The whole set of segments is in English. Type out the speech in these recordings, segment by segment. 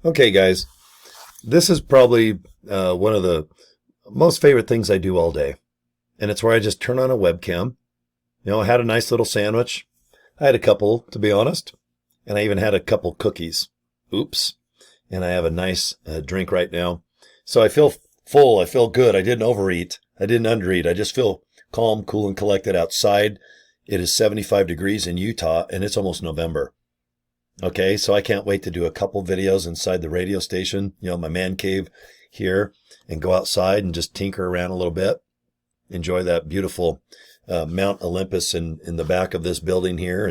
Okay, guys, this is probably one of the most favorite things I do all day. And it's where I just turn on a webcam. I had a nice little sandwich. I had a couple, to be honest. And I even had a couple cookies. Oops. And I have a nice drink right now. So I feel full. I feel good. I didn't overeat. I didn't undereat. I just feel calm, cool, and collected outside. It is 75 degrees in Utah, and it's almost November. Okay, so I can't wait to do a couple videos inside the radio station, my man cave here, and go outside and just tinker around a little bit. Enjoy that beautiful Mount Olympus in the back of this building here,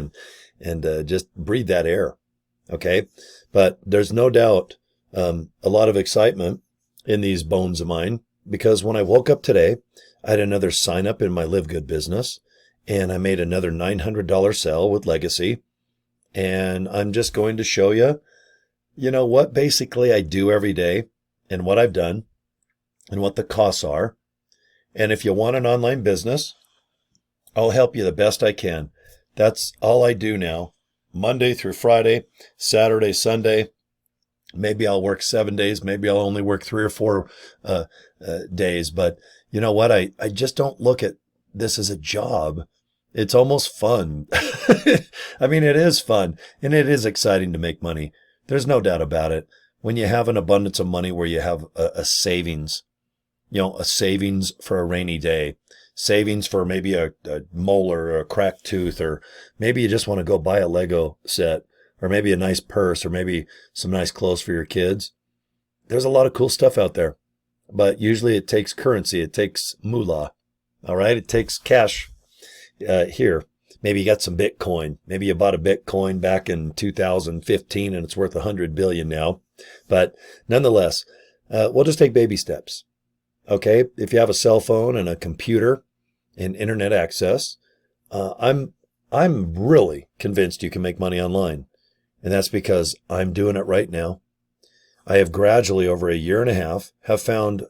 and just breathe that air. Okay, but there's no doubt a lot of excitement in these bones of mine, because when I woke up today, I had another sign up in my LIVEGOOD business, and I made another $900 sale with Legacy. And I'm just going to show you, what basically I do every day and what I've done and what the costs are. And if you want an online business, I'll help you the best I can. That's all I do now, Monday through Friday, Saturday, Sunday. Maybe I'll work 7 days. Maybe I'll only work 3 or 4 days. But you know what? I just don't look at this as a job. It's almost fun. I mean, it is fun, and it is exciting to make money. There's no doubt about it. When you have an abundance of money where you have a savings, a savings for a rainy day, savings for maybe a molar or a cracked tooth, or maybe you just want to go buy a Lego set, or maybe a nice purse, or maybe some nice clothes for your kids. There's a lot of cool stuff out there, but usually it takes currency. It takes moolah. All right. It takes cash. Here, maybe you got some Bitcoin. Maybe you bought a Bitcoin back in 2015 and it's worth 100 billion now. But nonetheless, we'll just take baby steps. Okay. If you have a cell phone and a computer and internet access, I'm really convinced you can make money online. And that's because I'm doing it right now. I have gradually, over a year and a half, have found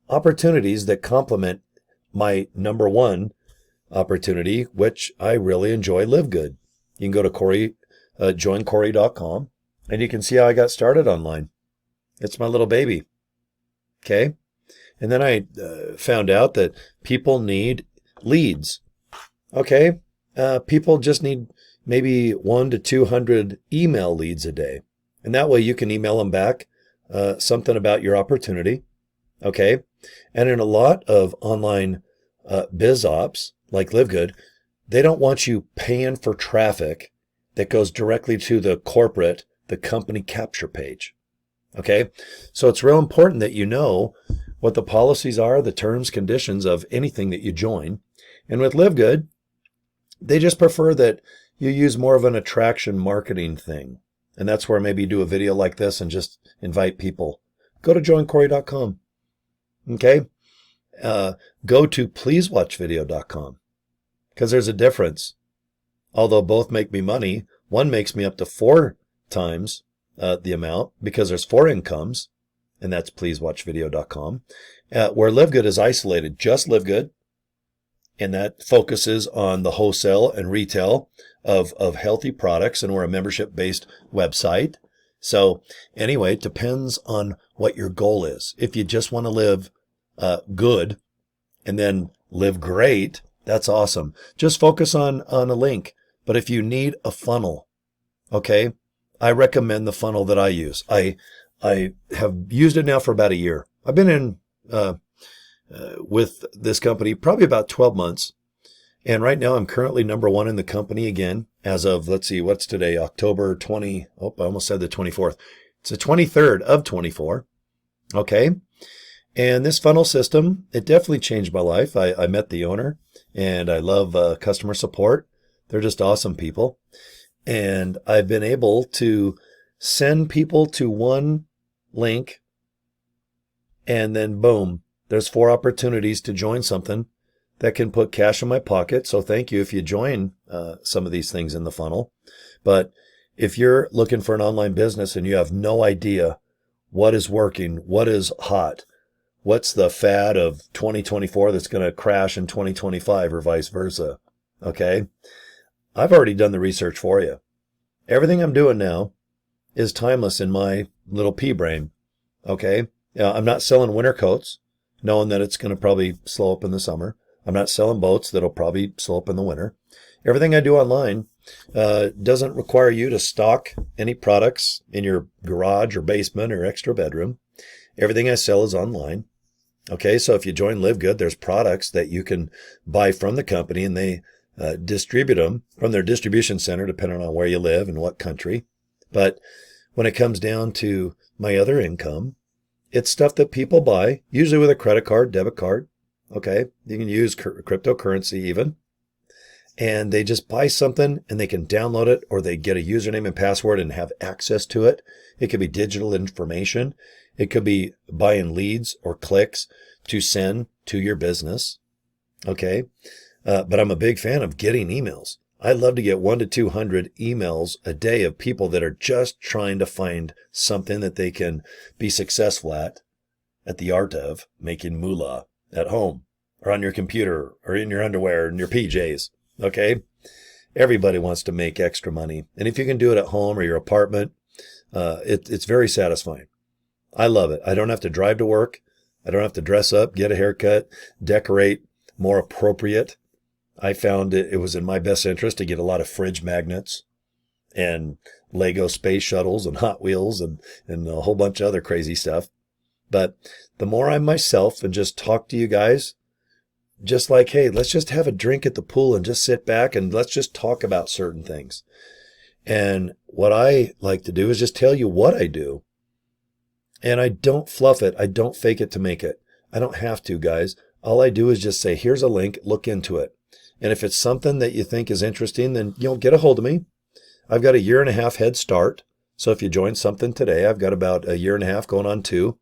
opportunities that complement my number one opportunity, which I really enjoy, LIVEGOOD. You can go to Cory, joincory.com, and you can see how I got started online. It's my little baby. Okay. And then I found out that people need leads. Okay. People just need maybe 100 to 200 email leads a day. And that way you can email them back something about your opportunity. Okay. And in a lot of online biz ops, like LIVEGOOD, they don't want you paying for traffic that goes directly to the company capture page. Okay. So it's real important that you know what the policies are, the terms, conditions of anything that you join. And with LIVEGOOD, they just prefer that you use more of an attraction marketing thing. And that's where maybe you do a video like this and just invite people. Go to joincory.com. Okay. Go to pleasewatchvideo.com, because there's a difference. Although both make me money, one makes me up to 4 times the amount because there's 4 incomes, and that's pleasewatchvideo.com, where LIVEGOOD is isolated, just LIVEGOOD, and that focuses on the wholesale and retail of healthy products, and we're a membership-based website. So anyway, it depends on what your goal is. If you just want to live good and then live great, that's awesome. Just focus on a link. But if you need a funnel, okay, I recommend the funnel that I use. I have used it now for about a year. I've been in with this company probably about 12 months. And right now I'm currently number 1 in the company again, as of, let's see, what's today? October 20. Oh, I almost said the 24th. It's the 23rd of 24. Okay. And this funnel system, it definitely changed my life. I met the owner, and I love customer support. They're just awesome people. And I've been able to send people to one link, and then boom, there's 4 opportunities to join something that can put cash in my pocket. So thank you if you join some of these things in the funnel. But if you're looking for an online business and you have no idea what is working, what is hot, what's the fad of 2024 that's going to crash in 2025 or vice versa? Okay. I've already done the research for you. Everything I'm doing now is timeless in my little pea brain. Okay. I'm not selling winter coats, knowing that it's going to probably slow up in the summer. I'm not selling boats that'll probably slow up in the winter. Everything I do online doesn't require you to stock any products in your garage or basement or extra bedroom. Everything I sell is online. Okay, so if you join LiveGood, there's products that you can buy from the company, and they distribute them from their distribution center, depending on where you live and what country. But when it comes down to my other income, it's stuff that people buy, usually with a credit card, debit card. Okay, you can use cryptocurrency even. And they just buy something and they can download it, or they get a username and password and have access to it. It could be digital information. It could be buying leads or clicks to send to your business. Okay. But I'm a big fan of getting emails. I love to get 100 to 200 emails a day of people that are just trying to find something that they can be successful at the art of making moolah at home or on your computer or in your underwear and your PJs. Okay. Everybody wants to make extra money. And if you can do it at home or your apartment, it's very satisfying. I love it. I don't have to drive to work. I don't have to dress up, get a haircut, decorate more appropriate. I found it was in my best interest to get a lot of fridge magnets and Lego space shuttles and Hot Wheels and a whole bunch of other crazy stuff. But the more I'm myself and just talk to you guys, just like, hey, let's just have a drink at the pool and just sit back and let's just talk about certain things. And what I like to do is just tell you what I do. And I don't fluff it. I don't fake it to make it. I don't have to, guys. All I do is just say, here's a link, look into it. And if it's something that you think is interesting, then get a hold of me. I've got a 1.5 year head start. So if you join something today, I've got about a 1.5 year going on 2,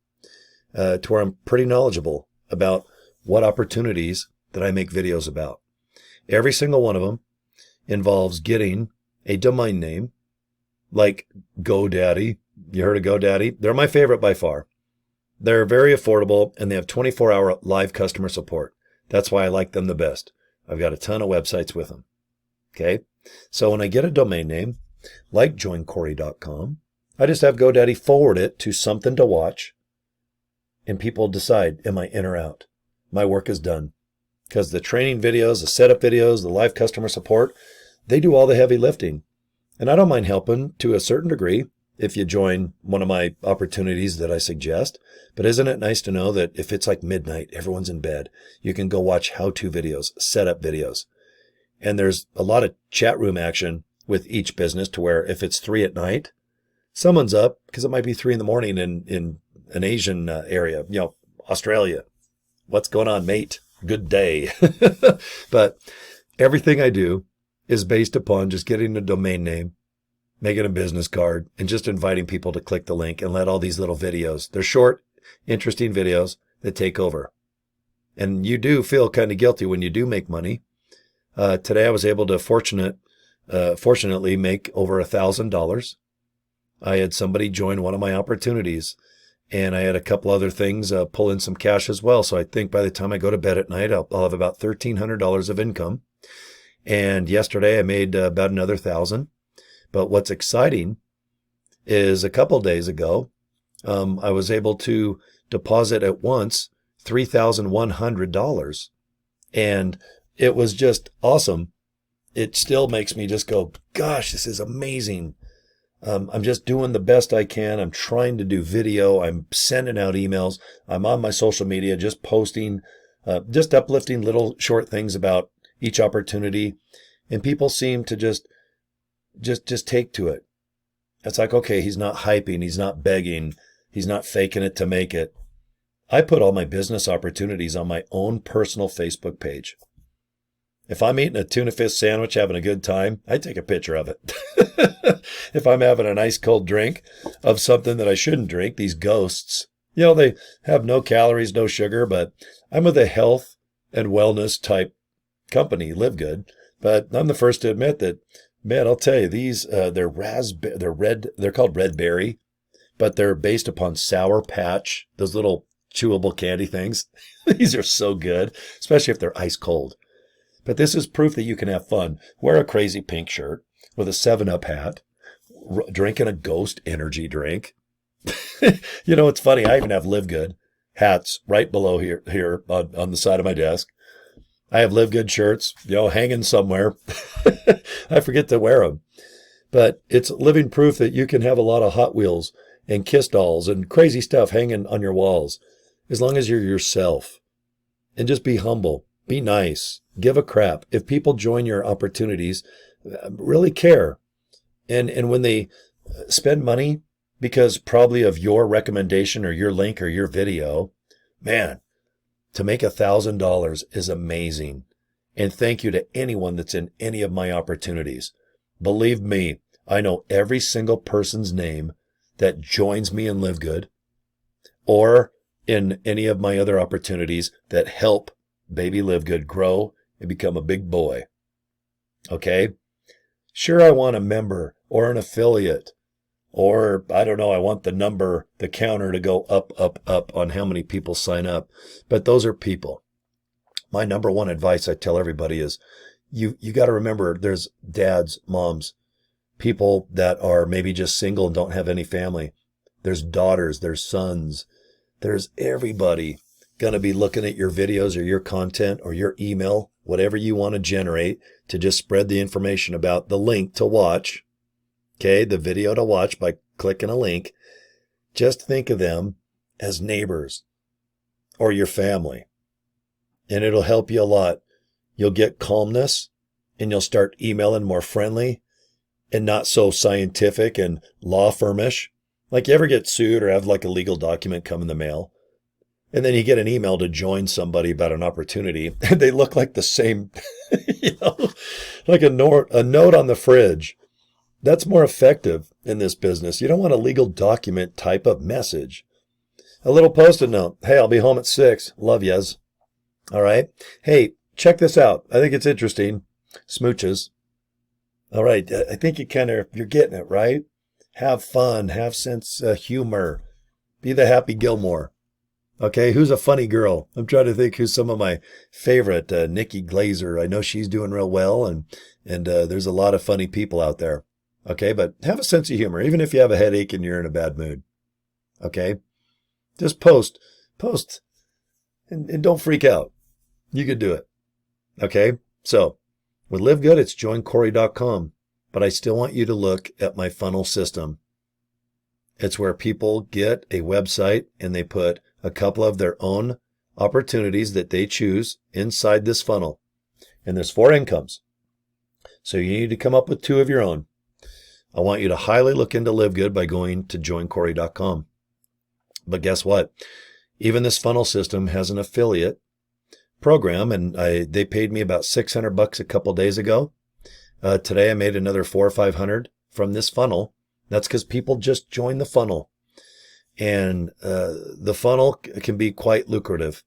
to where I'm pretty knowledgeable about what opportunities that I make videos about. Every single one of them involves getting a domain name like GoDaddy. You heard of GoDaddy? They're my favorite by far. They're very affordable, and they have 24-hour live customer support. That's why I like them the best. I've got a ton of websites with them. Okay? So when I get a domain name, like joincory.com, I just have GoDaddy forward it to something to watch, and people decide, am I in or out? My work is done. Because the training videos, the setup videos, the live customer support, they do all the heavy lifting. And I don't mind helping to a certain degree if you join one of my opportunities that I suggest. But isn't it nice to know that if it's like midnight, everyone's in bed, you can go watch how-to videos, setup videos. And there's a lot of chat room action with each business, to where if it's 3 p.m, someone's up because it might be 3 a.m. in an Asian area, Australia. What's going on, mate? Good day. But everything I do is based upon just getting a domain name, making a business card, and just inviting people to click the link and let all these little videos. They're short, interesting videos that take over. And you do feel kind of guilty when you do make money. Today I was able to fortunately make over $1,000. I had somebody join one of my opportunities, and I had a couple other things pull in some cash as well. So I think by the time I go to bed at night, I'll have about $1,300 of income. And yesterday I made about another 1,000. But what's exciting is a couple days ago, I was able to deposit at once $3,100. And it was just awesome. It still makes me just go, gosh, this is amazing. I'm just doing the best I can. I'm trying to do video. I'm sending out emails. I'm on my social media, just posting, just uplifting little short things about each opportunity. And people seem to just take to it. It's like, okay, he's not hyping. He's not begging. He's not faking it to make it. I put all my business opportunities on my own personal Facebook page. If I'm eating a tuna fish sandwich, having a good time, I take a picture of it. If I'm having a nice cold drink of something that I shouldn't drink, these ghosts, they have no calories, no sugar, but I'm with a health and wellness type company, LiveGood. But I'm the first to admit that, man, I'll tell you, these, they're called red berry, but they're based upon Sour Patch, those little chewable candy things. These are so good, especially if they're ice cold. But this is proof that you can have fun. Wear a crazy pink shirt with a 7-Up hat, drinking a Ghost energy drink. You know, it's funny. I even have Live Good hats right below here on the side of my desk. I have Live Good shirts, hanging somewhere. I forget to wear them. But it's living proof that you can have a lot of Hot Wheels and Kiss dolls and crazy stuff hanging on your walls as long as you're yourself. And just be humble. Be nice. Give a crap. If people join your opportunities, really care. And when they spend money because probably of your recommendation or your link or your video, man, to make $1,000 is amazing. And thank you to anyone that's in any of my opportunities. Believe me, I know every single person's name that joins me in Live Good or in any of my other opportunities that help baby Live Good grow and become a big boy. Okay? Sure, I want a member or an affiliate, or I don't know, I want the counter to go up, up, up on how many people sign up. But those are people. My number one advice I tell everybody is you got to remember there's dads, moms, people that are maybe just single and don't have any family. There's daughters, there's sons, there's everybody going to be looking at your videos or your content or your email, whatever you want to generate to just spread the information about the link to watch. Okay, the video to watch by clicking a link. Just think of them as neighbors or your family. And it'll help you a lot. You'll get calmness and you'll start emailing more friendly and not so scientific and law firmish. Like you ever get sued or have like a legal document come in the mail, and then you get an email to join somebody about an opportunity, and they look like the same, like a note on the fridge. That's more effective in this business. You don't want a legal document type of message. A little Post-it note. Hey, I'll be home at 6. Love yas. All right. Hey, check this out. I think it's interesting. Smooches. All right. I think you're getting it, right? Have fun. Have sense of humor. Be the Happy Gilmore. Okay. Who's a funny girl? I'm trying to think who's some of my favorite. Nikki Glazer. I know she's doing real well. And there's a lot of funny people out there. Okay. But have a sense of humor, even if you have a headache and you're in a bad mood. Okay. Just post and don't freak out. You could do it. Okay. So with Live Good, it's joincory.com, but I still want you to look at my funnel system. It's where people get a website and they put a couple of their own opportunities that they choose inside this funnel. And there's 4 incomes. So you need to come up with 2 of your own. I want you to highly look into Live Good by going to joincory.com. But guess what? Even this funnel system has an affiliate program, and they paid me about $600 a couple days ago. Today I made another $400 or $500 from this funnel. That's because people just join the funnel, and the funnel can be quite lucrative.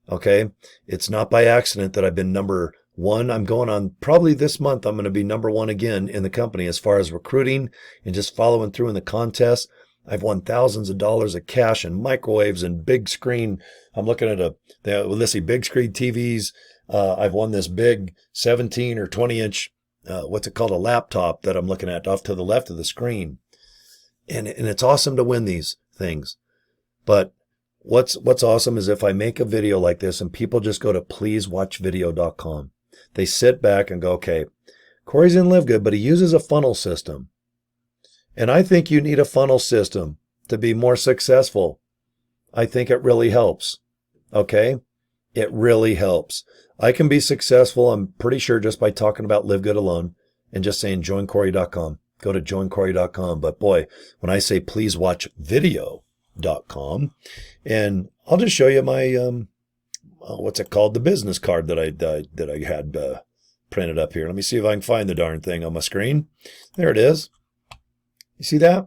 Okay, it's not by accident that I've been number 1. I'm going on probably this month. I'm going to be number 1 again in the company as far as recruiting and just following through in the contest. I've won thousands of dollars of cash and microwaves and big screen. I'm looking at big screen TVs. I've won this big 17 or 20 inch, what's it called? A laptop that I'm looking at off to the left of the screen. And it's awesome to win these things. But what's awesome is if I make a video like this and people just go to pleasewatchvideo.com, they sit back and go, okay, Cory's in Live Good, but he uses a funnel system. And I think you need a funnel system to be more successful. I think it really helps. Okay? It really helps. I can be successful, I'm pretty sure, just by talking about Live Good alone and just saying joincory.com. Go to joincory.com. But boy, when I say please watch video.com, and I'll just show you my, what's it called? The business card that I had printed up here. Let me see if I can find the darn thing on my screen. There it is. You see that?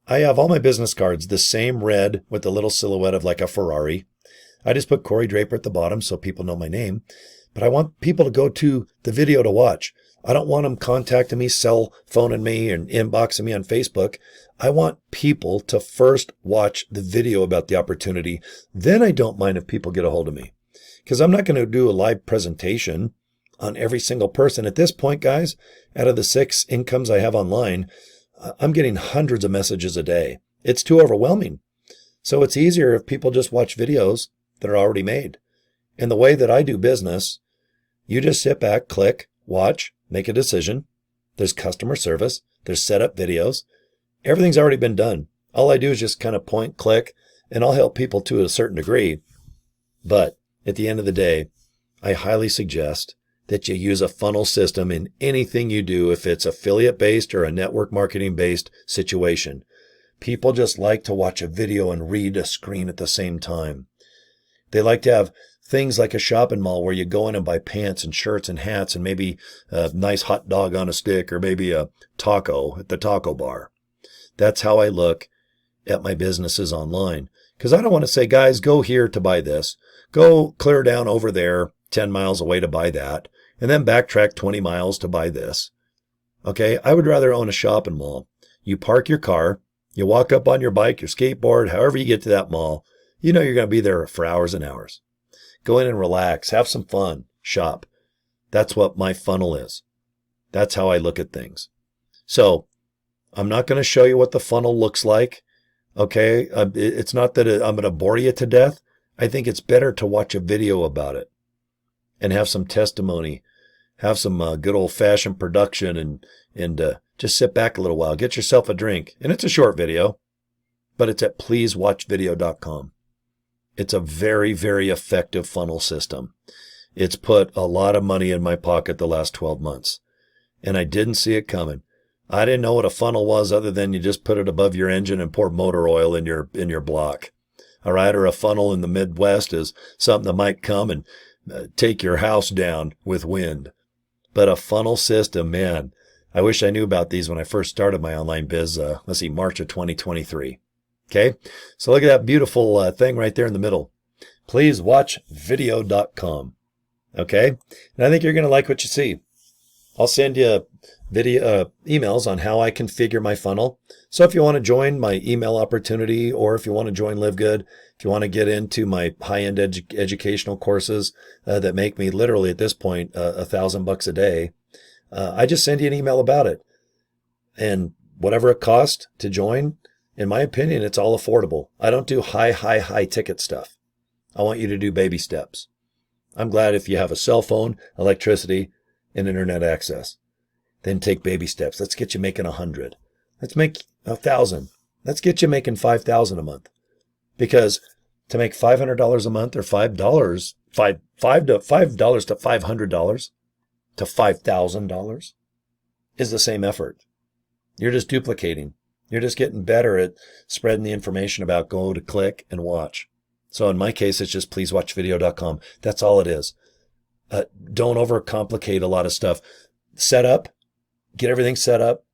I have all my business cards the same red with the little silhouette of like a Ferrari. I just put Cory Draper at the bottom so people know my name. But I want people to go to the video to watch. I don't want them contacting me, cell phoning me, and inboxing me on Facebook. I want people to first watch the video about the opportunity. Then I don't mind if people get a hold of me. Because I'm not going to do a live presentation on every single person. At this point, guys, out of the 6 incomes I have online, I'm getting hundreds of messages a day. It's too overwhelming. So it's easier if people just watch videos that are already made. And the way that I do business, you just sit back, click, watch, make a decision. There's customer service. There's setup videos. Everything's already been done. All I do is just kind of point, click, and I'll help people to a certain degree. But at the end of the day, I highly suggest that you use a funnel system in anything you do if it's affiliate-based or a network marketing-based situation. People just like to watch a video and read a screen at the same time. They like to have things like a shopping mall where you go in and buy pants and shirts and hats and maybe a nice hot dog on a stick or maybe a taco at the taco bar. That's how I look at my businesses online. Because I don't want to say, guys, go here to buy this. Go clear down over there 10 miles away to buy that. And then backtrack 20 miles to buy this. Okay, I would rather own a shopping mall. You park your car, you walk up on your bike, your skateboard, however you get to that mall. You know you're going to be there for hours and hours. Go in and relax, have some fun, shop. That's what my funnel is. That's how I look at things. So I'm not going to show you what the funnel looks like. Okay, it's not that I'm going to bore you to death. I think it's better to watch a video about it and have some testimony, have some good old-fashioned production, and just sit back a little while. Get yourself a drink. And it's a short video, but it's at pleasewatchvideo.com. It's a very, very effective funnel system. It's put a lot of money in my pocket the last 12 months, and I didn't see it coming. I didn't know what a funnel was other than you just put it above your engine and pour motor oil in your block. All right, or a funnel in the Midwest is something that might come and take your house down with wind. But a funnel system, man, I wish I knew about these when I first started my online biz, March of 2023. Okay, so look at that beautiful thing right there in the middle. Pleasewatchvideo.com. Okay, and I think you're going to like what you see. I'll send you video emails on how I configure my funnel. So if you want to join my email opportunity, or if you want to join LiveGood, if you want to get into my high-end educational courses that make me literally at this point $1,000 a day, I just send you an email about it. And whatever it costs to join, in my opinion, it's all affordable. I don't do high ticket stuff. I want you to do baby steps. I'm glad if you have a cell phone, electricity, and internet access. Then take baby steps. Let's get you making 100. Let's make 1,000. Let's get you making 5,000 a month. Because to make $500 a month or $5 to $500 to $5,000 is the same effort. You're just duplicating. You're just getting better at spreading the information about go to click and watch. So in my case, it's just pleasewatchvideo.com. That's all it is. Don't overcomplicate a lot of stuff. Set up, get everything set up,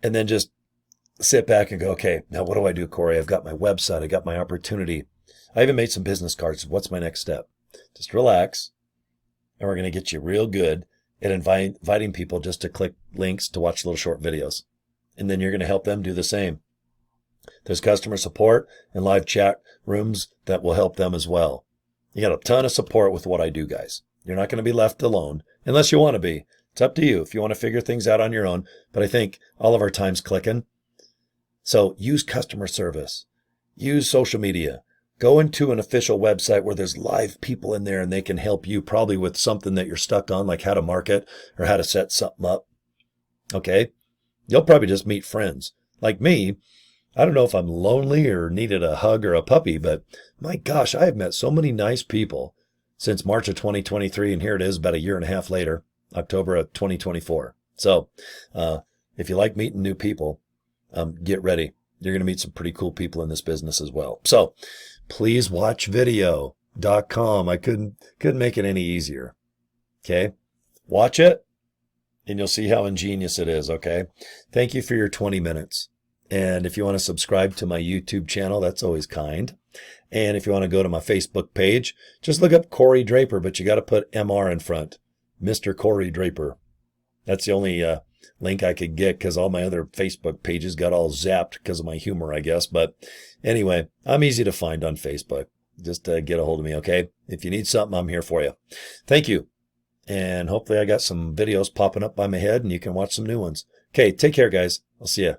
and then just sit back and go, okay, now what do I do, Cory? I've got my website. I got my opportunity. I even made some business cards. What's my next step? Just relax, and we're going to get you real good at inviting people just to click links to watch little short videos. And then you're going to help them do the same. There's customer support and live chat rooms that will help them as well. You got a ton of support with what I do, guys. You're not going to be left alone unless you want to be. It's up to you if you want to figure things out on your own. But I think all of our time's clicking. So use customer service. Use social media. Go into an official website where there's live people in there and they can help you probably with something that you're stuck on, like how to market or how to set something up. Okay? You'll probably just meet friends. Like me, I don't know if I'm lonely or needed a hug or a puppy, but my gosh, I have met so many nice people since March of 2023, and here it is about a year and a half later, October of 2024. So if you like meeting new people, get ready. You're going to meet some pretty cool people in this business as well. So pleasewatchvideo.com. I couldn't make it any easier. Okay? Watch it, and you'll see how ingenious it is, okay? Thank you for your 20 minutes. And if you want to subscribe to my YouTube channel, that's always kind. And if you want to go to my Facebook page, just look up Cory Draper, but you got to put MR in front. Mr. Cory Draper. That's the only link I could get because all my other Facebook pages got all zapped because of my humor, I guess. But anyway, I'm easy to find on Facebook. Just get a hold of me, okay? If you need something, I'm here for you. Thank you. And hopefully I got some videos popping up by my head and you can watch some new ones. Okay, take care, guys. I'll see you.